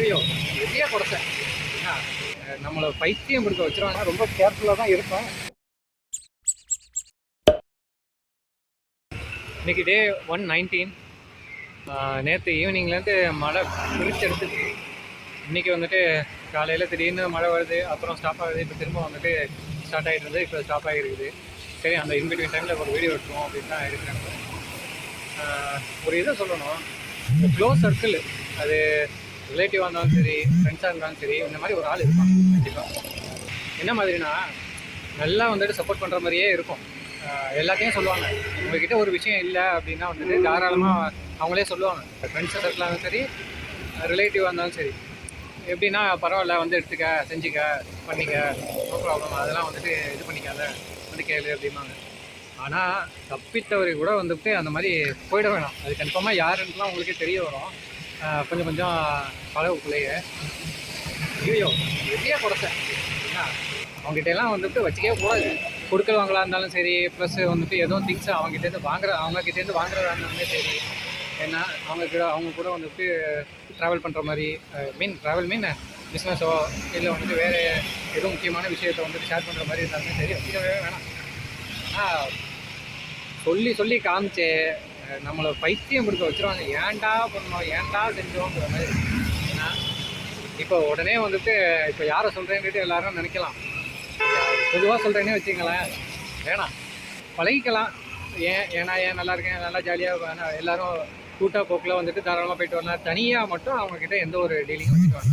ஐயோ எதையா குறைச்சேன் நம்மளை பைத்தியம் பிடிக்க வச்சிருவாங்க. ரொம்ப கேர்ஃபுல்லாக தான் இருப்பேன். இன்னைக்கு டே 119. நேற்று ஈவினிங்லேருந்து மழை பிரித்து எடுத்துச்சு. இன்றைக்கி வந்துட்டு காலையில் திடீர்னு மழை வருது, அப்புறம் ஸ்டாப் ஆகுது. இப்போ திரும்ப வந்துட்டு ஸ்டார்ட் ஆகிட்டு இருந்தது, இப்போ ஸ்டாப் ஆகிருக்குது. சரி, அந்த இன்பிட்வீன் டைமில் ஒரு வீடியோ எடுத்துருவோம் அப்படின்னு தான் எடுக்கிறாங்க. ஒரு இதை சொல்லணும், க்ளோஸ் சர்க்கிள், அது ரிலேட்டிவாக இருந்தாலும் சரி, ஃப்ரெண்ட்ஸாக இருந்தாலும் சரி, இந்த மாதிரி ஒரு ஆள் இருப்பாங்க கண்டிப்பாக. என்ன மாதிரினா, நல்லா வந்துட்டு சப்போர்ட் பண்ணுற மாதிரியே இருக்கும். எல்லாத்தையும் சொல்லுவாங்க. உங்கள்கிட்ட ஒரு விஷயம் இல்லை அப்படின்னா வந்துட்டு தாராளமாக அவங்களே சொல்லுவாங்க. ஃப்ரெண்ட்ஸ் சர்க்கிளாக இருந்தாலும் சரி, ரிலேட்டிவாக இருந்தாலும் சரி. எப்படின்னா, பரவாயில்ல வந்து எடுத்துக்க, செஞ்சுக்க, பண்ணிக்க, நோ ப்ராப்ளம், அதெல்லாம் வந்துட்டு இது பண்ணிக்காத, வந்து கேளு அப்படிம்பாங்க. ஆனால் தப்பித்தவரை கூட வந்துட்டு அந்த மாதிரி போயிட வேணாம். அது கன்ஃபார்மாக யாருன்னுலாம் உங்களுக்கே தெரிய வரும் கொஞ்சம் கொஞ்சம் பழகுக்குள்ளேயே. ஐயோ எதையா குறைச்சேன் ஏன்னா அவங்ககிட்டலாம் வந்துட்டு வச்சுக்கவே கூடாது. கொடுக்கறவங்களா இருந்தாலும் சரி, ப்ளஸ் வந்துட்டு ஏதோ திங்ஸ் அவங்ககிட்டேருந்து வாங்குறதா இருந்தாலுமே சரி. ஏன்னா அவங்க கூட வந்துட்டு ட்ராவல் பண்ணுற மாதிரி, ட்ராவல் பிஸ்னஸோ இல்லை வந்துட்டு வேறு எதுவும் முக்கியமான விஷயத்தை வந்துட்டு ஷேர் பண்ணுற மாதிரி இருந்தாலுமே சரி, வச்சுக்கவே வேணாம். ஆனால் சொல்லி காமிச்சு நம்மளை பைத்தியம் கொடுக்க வச்சுருவாங்க. ஏன்டா பண்ணோம், ஏன்டா செஞ்சோங்கிற மாதிரி. ஏன்னா இப்போ உடனே வந்துட்டு இப்போ யாரை சொல்கிறேன்ட்டு எல்லாரும் நினைக்கலாம். பொதுவாக சொல்கிறேன்னே வச்சுங்களேன், வேணாம், பழகிக்கலாம். ஏன்னா நல்லா இருக்கேன், நல்லா ஜாலியாக எல்லோரும் கூட்டாக போக்கில் வந்துட்டு தாராளமாக போயிட்டு வரலாம். தனியாக மட்டும் அவங்கக்கிட்ட எந்த ஒரு டீலிங்கும் வச்சுக்குவாங்க.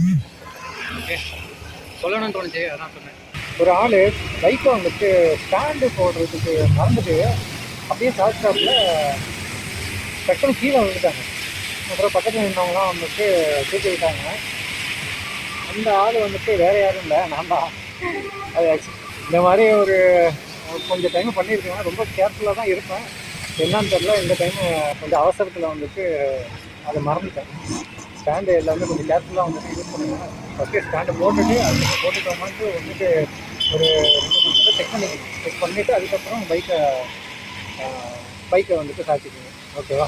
ஓகே, சொல்லணும்னு தோணுச்சு, அதான் சொன்னேன். ஒரு ஆள் பைக்கை வந்துட்டு ஸ்டாண்டு போடுறதுக்கு மறந்துட்டு அப்படியே ஷார்ட் ஸ்டாப்பில் டக்குனு கீழே வந்துட்டாங்க. அப்புறம் பக்கத்தில் நின்றவங்களாம் வந்துட்டு தூக்கி விட்டாங்க. அந்த ஆள் வந்துட்டு வேறு யாரும் இல்லை, நான் தான். அது இந்த மாதிரி ஒரு கொஞ்சம் டைம் பண்ணியிருக்கேன். ரொம்ப கேர்ஃபுல்லாக தான் இருப்பேன். என்னன்னு தெரியல, இந்த டைமு கொஞ்சம் அவசரத்தில் வந்துட்டு அதை மறந்துட்டேன். ஸ்டாண்டு எல்லாமே கொஞ்சம் கேர்ஃபுல்லாக வந்துட்டு யூஸ் பண்ணுவேன். ஃபஸ்ட்டு ஸ்டாண்டு போட்டுட்டோமான்ட்டு வந்துட்டு ஒரு 2 நிமிஷத்தை செக் பண்ணிவிட்டு அதுக்கப்புறம் பைக்கை வந்துட்டு சாத்திக்கணும். ஓகேவா?